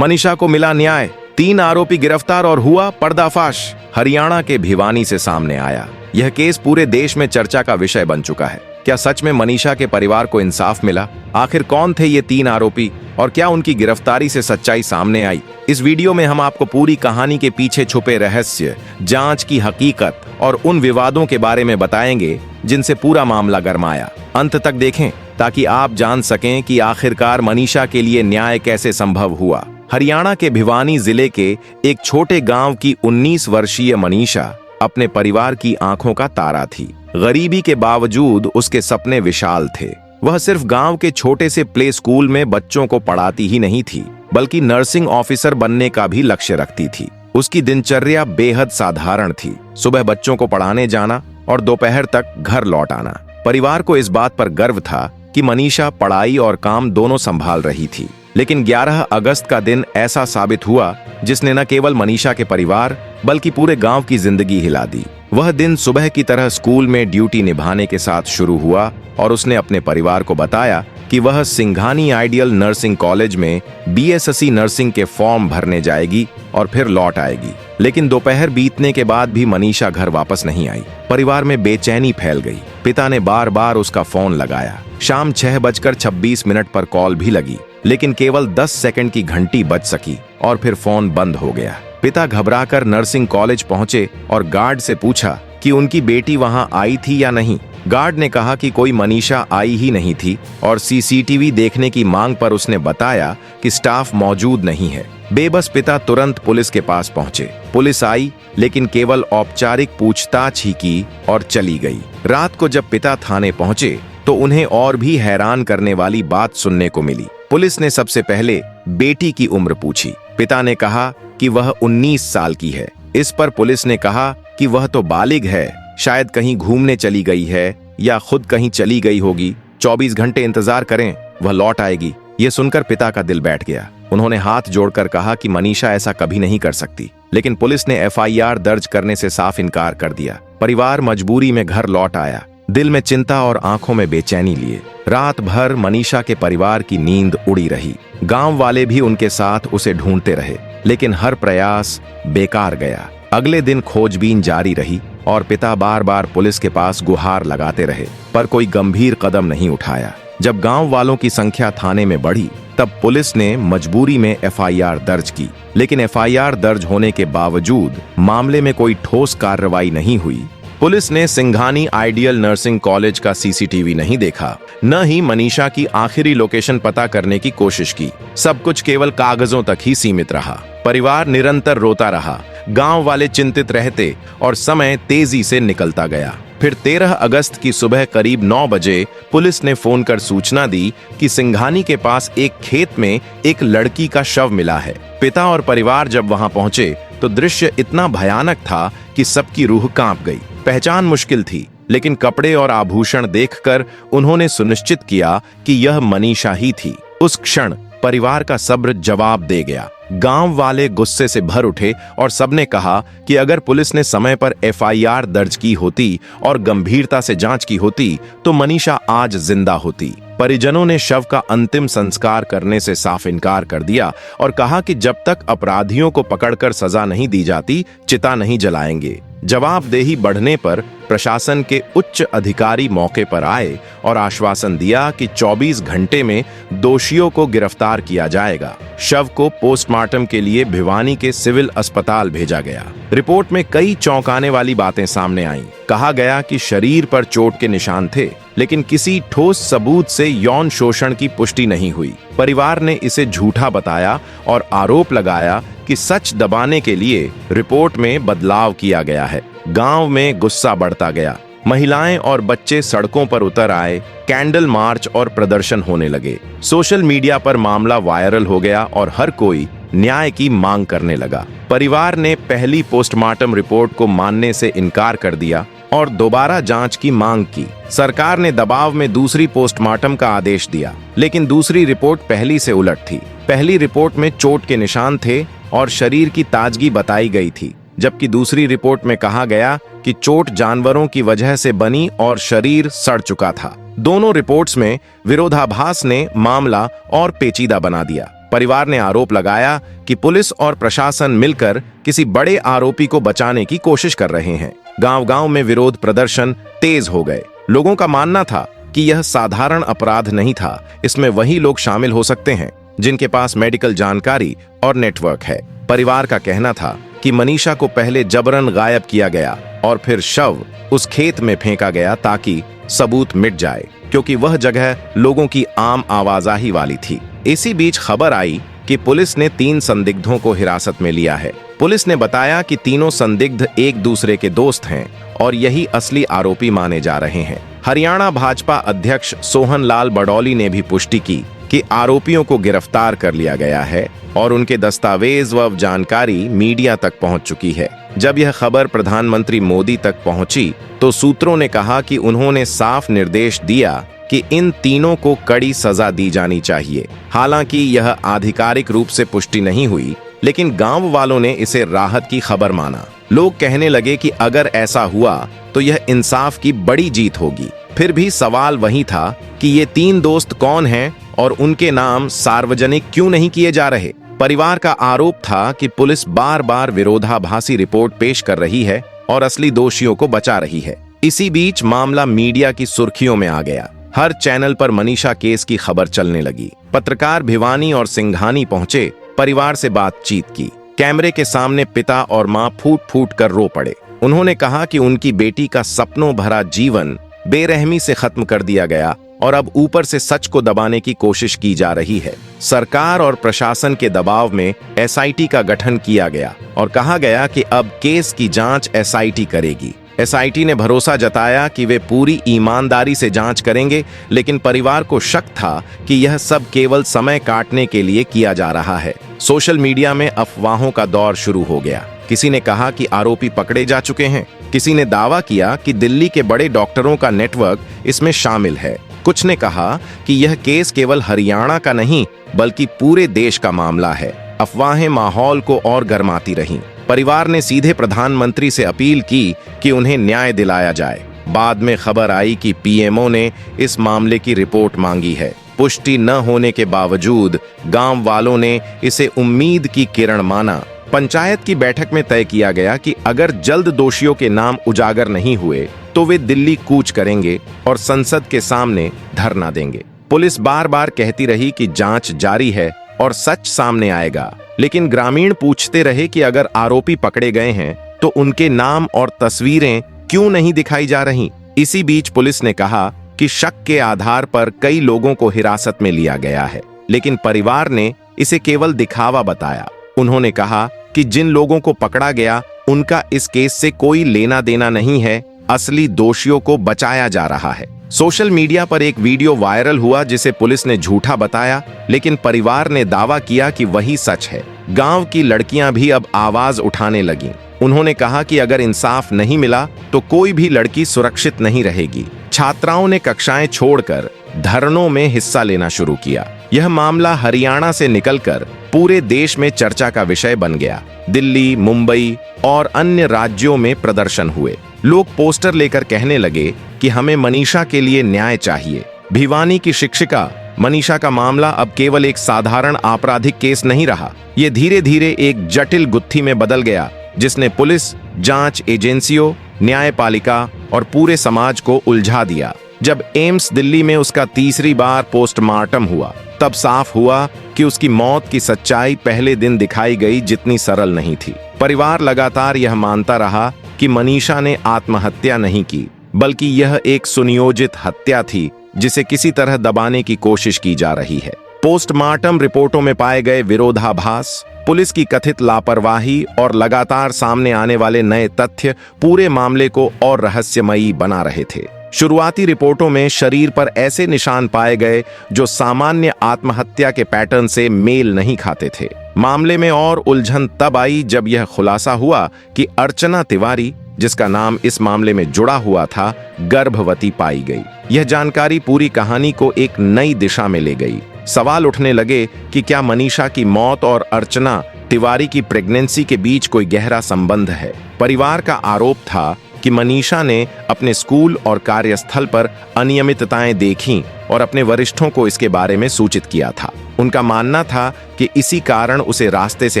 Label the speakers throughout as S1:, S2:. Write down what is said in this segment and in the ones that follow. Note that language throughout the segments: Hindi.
S1: मनीषा को मिला न्याय, 3 आरोपी गिरफ्तार और हुआ पर्दाफाश। हरियाणा के भिवानी से सामने आया यह केस पूरे देश में चर्चा का विषय बन चुका है। क्या सच में मनीषा के परिवार को इंसाफ मिला? आखिर कौन थे ये 3 आरोपी और क्या उनकी गिरफ्तारी से सच्चाई सामने आई? इस वीडियो में हम आपको पूरी कहानी के पीछे छुपे रहस्य, जांच की हकीकत और उन विवादों के बारे में बताएंगे जिनसे पूरा मामला गरमाया। अंत तक देखें ताकि आप जान सकें कि आखिरकार मनीषा के लिए न्याय कैसे संभव हुआ। हरियाणा के भिवानी जिले के एक छोटे गांव की 19 वर्षीय मनीषा अपने परिवार की आंखों का तारा थी। गरीबी के बावजूद उसके सपने विशाल थे। वह सिर्फ गांव के छोटे से प्ले स्कूल में बच्चों को पढ़ाती ही नहीं थी, बल्कि नर्सिंग ऑफिसर बनने का भी लक्ष्य रखती थी। उसकी दिनचर्या बेहद साधारण थी, सुबह बच्चों को पढ़ाने जाना और दोपहर तक घर लौट आना। परिवार को इस बात पर गर्व था कि मनीषा पढ़ाई और काम दोनों संभाल रही थी। लेकिन 11 अगस्त का दिन ऐसा साबित हुआ जिसने न केवल मनीषा के परिवार बल्कि पूरे गांव की जिंदगी हिला दी। वह दिन सुबह की तरह स्कूल में ड्यूटी निभाने के साथ शुरू हुआ और उसने अपने परिवार को बताया कि वह सिंघानी आइडियल नर्सिंग कॉलेज में बीएससी नर्सिंग के फॉर्म भरने जाएगी और फिर लौट आएगी। लेकिन दोपहर बीतने के बाद भी मनीषा घर वापस नहीं आई। परिवार में बेचैनी फैल गई। पिता ने बार बार उसका फोन लगाया। शाम 6:26 पर कॉल भी लगी, लेकिन केवल 10 सेकंड की घंटी बज सकी और फिर फोन बंद हो गया। पिता घबराकर नर्सिंग कॉलेज पहुंचे और गार्ड से पूछा कि उनकी बेटी वहां आई थी या नहीं। गार्ड ने कहा कि कोई मनीषा आई ही नहीं थी और सीसीटीवी देखने की मांग पर उसने बताया कि स्टाफ मौजूद नहीं है। बेबस पिता तुरंत पुलिस के पास पहुंचे। पुलिस आई, लेकिन केवल औपचारिक पूछताछ ही की और चली गई। रात को जब पिता थाने पहुंचे तो उन्हें और भी हैरान करने वाली बात सुनने को मिली। पुलिस ने सबसे पहले बेटी की उम्र पूछी। पिता ने कहा कि वह 19 साल की है। इस पर पुलिस ने कहा कि वह तो बालिग है, शायद कहीं घूमने चली गई है या खुद कहीं चली गई होगी। 24 घंटे इंतजार करें, वह लौट आएगी। ये सुनकर पिता का दिल बैठ गया। उन्होंने हाथ जोड़कर कहा कि मनीषा ऐसा कभी नहीं कर सकती, लेकिन पुलिस ने एफआईआर दर्ज करने से साफ इनकार कर दिया। परिवार मजबूरी में घर लौट आया, दिल में चिंता और आंखों में बेचैनी लिए। रात भर मनीषा के परिवार की नींद उड़ी रही। गांव वाले भी उनके साथ उसे ढूंढते रहे, लेकिन हर प्रयास बेकार गया। अगले दिन खोजबीन जारी रही और पिता बार बार पुलिस के पास गुहार लगाते रहे, पर कोई गंभीर कदम नहीं उठाया। जब गांव वालों की संख्या थाने में बढ़ी, तब पुलिस ने मजबूरी में एफआईआर दर्ज की। लेकिन एफआईआर दर्ज होने के बावजूद मामले में कोई ठोस कार्रवाई नहीं हुई। पुलिस ने सिंघानी आइडियल नर्सिंग कॉलेज का सीसीटीवी नहीं देखा, न ही मनीषा की आखिरी लोकेशन पता करने की कोशिश की। सब कुछ केवल कागजों तक ही सीमित रहा। परिवार निरंतर रोता रहा, गांव वाले चिंतित रहते और समय तेजी से निकलता गया। फिर 13 अगस्त की सुबह करीब 9 बजे पुलिस ने फोन कर सूचना दी कि सिंघानी के पास एक खेत में एक लड़की का शव मिला है। पिता और परिवार जब वहां पहुंचे तो दृश्य इतना भयानक था कि सबकी रूह कांप गई। पहचान मुश्किल थी, लेकिन कपड़े और आभूषण देखकर उन्होंने सुनिश्चित किया कि यह मनीषा ही थी। उस क्षण परिवार का सब्र जवाब दे गया। गांव वाले गुस्से से भर उठे और सबने कहा कि अगर पुलिस ने समय पर एफआईआर दर्ज की होती और गंभीरता से जांच की होती तो मनीषा आज जिंदा होती। परिजनों ने शव का अंतिम संस्कार करने से साफ इनकार कर दिया और कहा कि जब तक अपराधियों को पकड़कर सजा नहीं दी जाती, चिता नहीं जलाएंगे। जवाबदेही बढ़ने पर प्रशासन के उच्च अधिकारी मौके पर आए और आश्वासन दिया कि 24 घंटे में दोषियों को गिरफ्तार किया जाएगा। शव को पोस्टमार्टम के लिए भिवानी के सिविल अस्पताल भेजा गया। रिपोर्ट में कई चौंकाने वाली बातें सामने आईं। कहा गया कि शरीर पर चोट के निशान थे, लेकिन किसी ठोस सबूत से यौन शोषण की पुष्टि नहीं हुई। परिवार ने इसे झूठा बताया और आरोप लगाया कि सच दबाने के लिए रिपोर्ट में बदलाव किया गया है। गांव में गुस्सा बढ़ता गया। महिलाएं और बच्चे सड़कों पर उतर आए। कैंडल मार्च और प्रदर्शन होने लगे। सोशल मीडिया पर मामला वायरल हो गया और हर कोई न्याय की मांग करने लगा। परिवार ने पहली पोस्टमार्टम रिपोर्ट को मानने से इनकार कर दिया और दोबारा जांच की मांग की। सरकार ने दबाव में दूसरी पोस्टमार्टम का आदेश दिया, लेकिन दूसरी रिपोर्ट पहली से उलट थी। पहली रिपोर्ट में चोट के निशान थे और शरीर की ताजगी बताई गई थी, जबकि दूसरी रिपोर्ट में कहा गया कि चोट जानवरों की वजह से बनी और शरीर सड़ चुका था। दोनों रिपोर्ट्स में विरोधाभास ने मामला और पेचीदा बना दिया। परिवार ने आरोप लगाया कि पुलिस और प्रशासन मिलकर किसी बड़े आरोपी को बचाने की कोशिश कर रहे हैं। गांव-गांव में विरोध प्रदर्शन तेज हो गए। लोगों का मानना था कि यह साधारण अपराध नहीं था, इसमें वही लोग शामिल हो सकते हैं जिनके पास मेडिकल जानकारी और नेटवर्क है। परिवार का कहना था कि मनीषा को पहले जबरन गायब किया गया और फिर शव उस खेत में फेंका गया ताकि सबूत मिट जाए, क्योंकि वह जगह लोगों की आम आवाजाही वाली थी। इसी बीच खबर आई कि पुलिस ने 3 संदिग्धों को हिरासत में लिया है। पुलिस ने बताया कि तीनों संदिग्ध एक दूसरे के दोस्त हैं और यही असली आरोपी माने जा रहे हैं। हरियाणा भाजपा अध्यक्ष सोहन लाल बडौली ने भी पुष्टि की कि आरोपियों को गिरफ्तार कर लिया गया है और उनके दस्तावेज व जानकारी मीडिया तक पहुंच चुकी है। जब यह खबर प्रधानमंत्री मोदी तक पहुंची तो सूत्रों ने कहा कि उन्होंने साफ निर्देश दिया कि इन तीनों को कड़ी सजा दी जानी चाहिए। हालांकि यह आधिकारिक रूप से पुष्टि नहीं हुई, लेकिन गांव वालों ने इसे राहत की खबर माना। लोग कहने लगे कि अगर ऐसा हुआ तो यह इंसाफ की बड़ी जीत होगी। फिर भी सवाल वही था कि ये 3 दोस्त कौन हैं और उनके नाम सार्वजनिक क्यों नहीं किए जा रहे। परिवार का आरोप था कि पुलिस बार-बार विरोधाभासी रिपोर्ट पेश कर रही है और असली दोषियों को बचा रही है। इसी बीच मामला मीडिया की सुर्खियों में आ गया। हर चैनल पर मनीषा केस की खबर चलने लगी। पत्रकार भिवानी और सिंघानी पहुंचे, परिवार से बातचीत की। कैमरे के सामने पिता और मां फूट-फूट कर रो पड़े। उन्होंने कहा कि उनकी बेटी का सपनों भरा जीवन बेरहमी से खत्म कर दिया गया और अब ऊपर से सच को दबाने की कोशिश की जा रही है। सरकार और प्रशासन के दबाव में एसआईटी का गठन किया गया और कहा गया कि अब केस की जांच एसआईटी करेगी। एसआईटी ने भरोसा जताया कि वे पूरी ईमानदारी से जांच करेंगे, लेकिन परिवार को शक था कि यह सब केवल समय काटने के लिए किया जा रहा है। सोशल मीडिया में अफवाहों का दौर शुरू हो गया। किसी ने कहा कि आरोपी पकड़े जा चुके हैं, किसी ने दावा किया कि दिल्ली के बड़े डॉक्टरों का नेटवर्क इसमें शामिल है। कुछ ने कहा कि यह केस केवल हरियाणा का नहीं बल्कि पूरे देश का मामला है। अफवाहें माहौल को और गर्माती रहीं। परिवार ने सीधे प्रधानमंत्री से अपील की कि उन्हें न्याय दिलाया जाए। बाद में खबर आई कि पीएमओ ने इस मामले की रिपोर्ट मांगी है। पुष्टि न होने के बावजूद गांव वालों ने इसे उम्मीद की किरण माना। पंचायत की बैठक में तय किया गया कि अगर जल्द दोषियों के नाम उजागर नहीं हुए तो वे दिल्ली कूच करेंगे और संसद के सामने धरना देंगे। पुलिस बार-बार कहती रही कि जांच जारी है और सच सामने आएगा, लेकिन ग्रामीण पूछते रहे कि अगर आरोपी पकड़े गए हैं तो उनके नाम और तस्वीरें क्यों नहीं दिखाई जा रही। इसी बीच पुलिस ने कहा कि शक के आधार पर कई लोगों को हिरासत में लिया गया है, लेकिन परिवार ने इसे केवल दिखावा बताया। उन्होंने कहा कि जिन लोगों को पकड़ा गया उनका इस केस से कोई लेना देना नहीं है, असली दोषियों को बचाया जा रहा है। सोशल मीडिया पर एक वीडियो वायरल हुआ जिसे पुलिस ने झूठा बताया, लेकिन परिवार ने दावा किया कि वही सच है। गांव की लड़कियां भी अब आवाज उठाने लगीं। उन्होंने कहा कि अगर इंसाफ नहीं मिला तो कोई भी लड़की सुरक्षित नहीं रहेगी। छात्राओं ने कक्षाएं छोड़कर धरनों में हिस्सा लेना शुरू किया। यह मामला हरियाणा से निकलकर पूरे देश में चर्चा का विषय बन गया। दिल्ली, मुंबई और अन्य राज्यों में प्रदर्शन हुए। लोग पोस्टर लेकर कहने लगे कि हमें मनीषा के लिए न्याय चाहिए। भिवानी की शिक्षिका मनीषा का मामला अब केवल एक साधारण आपराधिक केस नहीं रहा, ये धीरे धीरे एक जटिल गुत्थी में बदल गया जिसने पुलिस, जांच एजेंसियों, न्यायपालिका और पूरे समाज को उलझा दिया। जब एम्स दिल्ली में उसका तीसरी बार पोस्टमार्टम हुआ तब साफ हुआ कि उसकी मौत की सच्चाई पहले दिन दिखाई गई जितनी सरल नहीं थी। परिवार लगातार यह मानता रहा कि मनीषा ने आत्महत्या नहीं की, बल्कि यह एक सुनियोजित हत्या थी जिसे किसी तरह दबाने की कोशिश की जा रही है। पोस्टमार्टम रिपोर्टों में पाए गए विरोधाभास, पुलिस की कथित लापरवाही और लगातार सामने आने वाले नए तथ्य पूरे मामले को और रहस्यमयी बना रहे थे। शुरुआती रिपोर्टों में शरीर पर ऐसे निशान पाए गए जो सामान्य आत्महत्या के पैटर्न से मेल नहीं खाते थे। मामले में और उलझन तब आई जब यह खुलासा हुआ कि अर्चना तिवारी, जिसका नाम इस मामले में जुड़ा हुआ था, गर्भवती पाई गई। यह जानकारी पूरी कहानी को एक नई दिशा में ले गई। सवाल उठने लगे कि क्या मनीषा की मौत और अर्चना तिवारी की प्रेगनेंसी के बीच कोई गहरा संबंध है। परिवार का आरोप था कि मनीषा ने अपने स्कूल और कार्यस्थल पर अनियमितताएं देखीं और अपने वरिष्ठों को इसके बारे में सूचित किया था। उनका मानना था कि इसी कारण उसे रास्ते से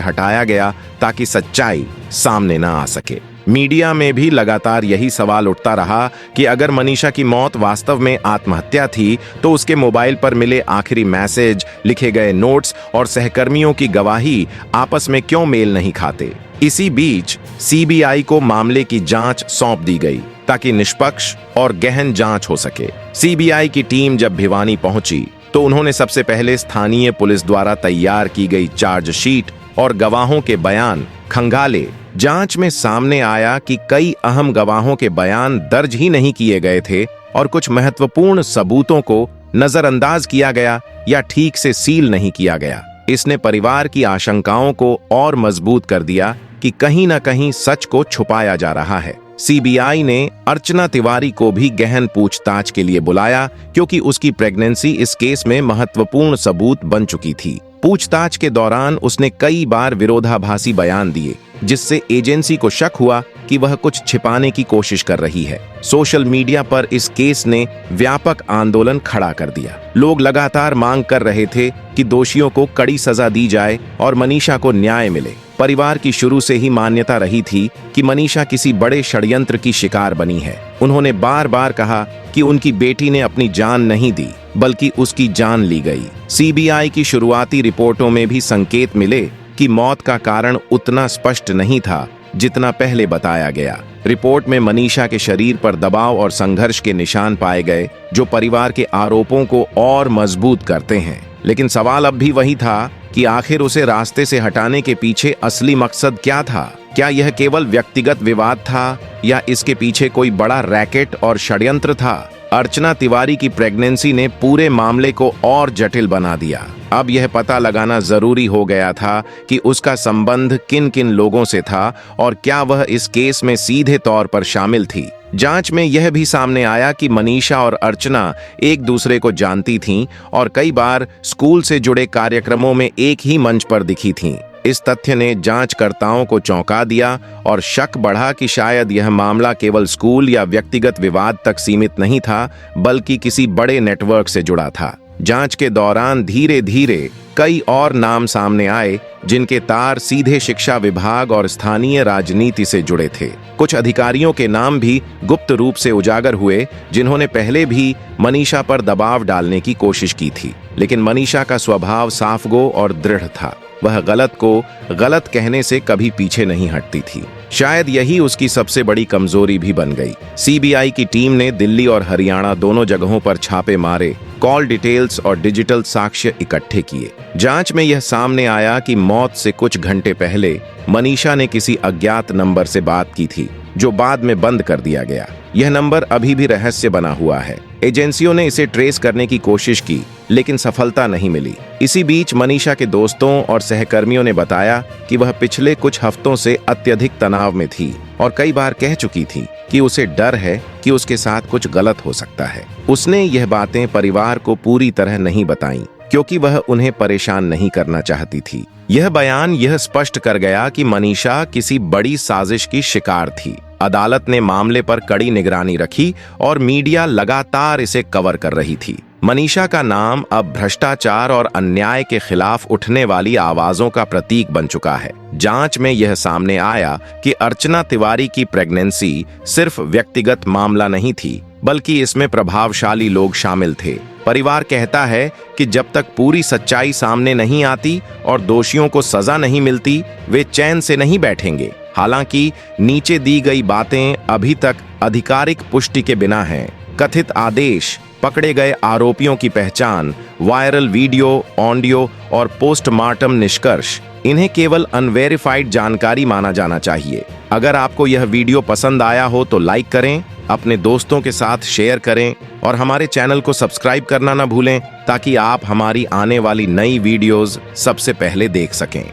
S1: हटाया गया ताकि सच्चाई सामने न आ सके। मीडिया में भी लगातार यही सवाल उठता रहा कि अगर मनीषा की मौत वास्तव में आत्महत्या थी तो उसके मोबाइल पर मिले आखिरी मैसेज, लिखे गए नोट्स और सहकर्मियों की गवाही आपस में क्यों मेल नहीं खाते। इसी बीच सीबीआई को मामले की जांच सौंप दी गई ताकि निष्पक्ष और गहन जांच हो सके। सीबीआई की टीम जब भिवानी पहुंची तो उन्होंने सबसे पहले स्थानीय पुलिस द्वारा तैयार की गई चार्जशीट और गवाहों के बयान खंगाले। जांच में सामने आया कि कई अहम गवाहों के बयान दर्ज ही नहीं किए गए थे और कुछ महत्वपूर्ण सबूतों को नजरअंदाज किया गया या ठीक से सील नहीं किया गया। इसने परिवार की आशंकाओं को और मजबूत कर दिया कि कहीं न कहीं सच को छुपाया जा रहा है। सीबीआई ने अर्चना तिवारी को भी गहन पूछताछ के लिए बुलाया क्योंकि उसकी प्रेगनेंसी इस केस में महत्वपूर्ण सबूत बन चुकी थी। पूछताछ के दौरान उसने कई बार विरोधाभासी बयान दिए, जिससे एजेंसी को शक हुआ कि वह कुछ छिपाने की कोशिश कर रही है। सोशल मीडिया पर इस केस ने व्यापक आंदोलन खड़ा कर दिया। लोग लगातार मांग कर रहे थे कि दोषियों को कड़ी सजा दी जाए और मनीषा को न्याय मिले। परिवार की शुरू से ही मान्यता रही थी कि मनीषा किसी बड़े षड्यंत्र की शिकार बनी है। उन्होंने बार बार कहा कि उनकी बेटी ने अपनी जान नहीं दी, बल्कि उसकी जान ली गई। सीबीआई की शुरुआती रिपोर्टों में भी संकेत मिले कि मौत का कारण उतना स्पष्ट नहीं था जितना पहले बताया गया। रिपोर्ट में मनीषा के शरीर पर दबाव और संघर्ष के निशान पाए गए, जो परिवार के आरोपों को और मजबूत करते हैं। लेकिन सवाल अब भी वही था कि आखिर उसे रास्ते से हटाने के पीछे असली मकसद क्या था? क्या यह केवल व्यक्तिगत विवाद था या इसके पीछे कोई बड़ा रैकेट और षड्यंत्र था? अर्चना तिवारी की प्रेगनेंसी ने पूरे मामले को और जटिल बना दिया। अब यह पता लगाना जरूरी हो गया था कि उसका संबंध किन किन लोगों से था और क्या वह इस केस में सीधे तौर पर शामिल थी। जांच में यह भी सामने आया कि मनीषा और अर्चना एक दूसरे को जानती थीं और कई बार स्कूल से जुड़े कार्यक्रमों में एक ही मंच पर दिखी थीं। इस तथ्य ने जांचकर्ताओं को चौंका दिया और शक बढ़ा कि शायद यह मामला केवल स्कूल या व्यक्तिगत विवाद तक सीमित नहीं था, बल्कि किसी बड़े नेटवर्क से जुड़ा था। जांच के दौरान धीरे धीरे कई और नाम सामने आए जिनके तार सीधे शिक्षा विभाग और स्थानीय राजनीति से जुड़े थे। कुछ अधिकारियों के नाम भी गुप्त रूप से उजागर हुए जिन्होंने पहले भी मनीषा पर दबाव डालने की कोशिश की थी। लेकिन मनीषा का स्वभाव साफगो और दृढ़ था। वह गलत को गलत कहने से कभी पीछे नहीं हटती थी। शायद यही उसकी सबसे बड़ी कमजोरी भी बन गई। सीबीआई की टीम ने दिल्ली और हरियाणा दोनों जगहों पर छापे मारे, कॉल डिटेल्स और डिजिटल साक्ष्य इकट्ठे किए। जांच में यह सामने आया कि मौत से कुछ घंटे पहले मनीषा ने किसी अज्ञात नंबर से बात की थी, जो बाद में बंद कर दिया गया। यह नंबर अभी भी रहस्य बना हुआ है। एजेंसियों ने इसे ट्रेस करने की कोशिश की, लेकिन सफलता नहीं मिली। इसी बीच मनीषा के दोस्तों और सहकर्मियों ने बताया कि वह पिछले कुछ हफ्तों से अत्यधिक तनाव में थी और कई बार कह चुकी थी कि उसे डर है कि उसके साथ कुछ गलत हो सकता है। उसने यह बातें परिवार को पूरी तरह नहीं बताईं, क्योंकि वह उन्हें परेशान नहीं करना चाहती थी। यह बयान यह स्पष्ट कर गया कि मनीषा किसी बड़ी साजिश की शिकार थी। अदालत ने मामले पर कड़ी निगरानी रखी और मीडिया लगातार इसे कवर कर रही थी। मनीषा का नाम अब भ्रष्टाचार और अन्याय के खिलाफ उठने वाली आवाजों का प्रतीक बन चुका है। जांच में यह सामने आया कि अर्चना तिवारी की प्रेगनेंसी सिर्फ व्यक्तिगत मामला नहीं थी, बल्कि इसमें प्रभावशाली लोग शामिल थे। परिवार कहता है कि जब तक पूरी सच्चाई सामने नहीं आती और दोषियों को सजा नहीं मिलती, वे चैन से नहीं बैठेंगे। हालांकि नीचे दी गई बातें अभी तक आधिकारिक पुष्टि के बिना हैं। कथित आदेश, पकड़े गए आरोपियों की पहचान, वायरल वीडियो, ऑडियो और पोस्टमार्टम निष्कर्ष, इन्हें केवल अनवेरिफाइड जानकारी माना जाना चाहिए। अगर आपको यह वीडियो पसंद आया हो तो लाइक करें, अपने दोस्तों के साथ शेयर करें और हमारे चैनल को सब्सक्राइब करना ना भूलें, ताकि आप हमारी आने वाली नई वीडियोस सबसे पहले देख सकें।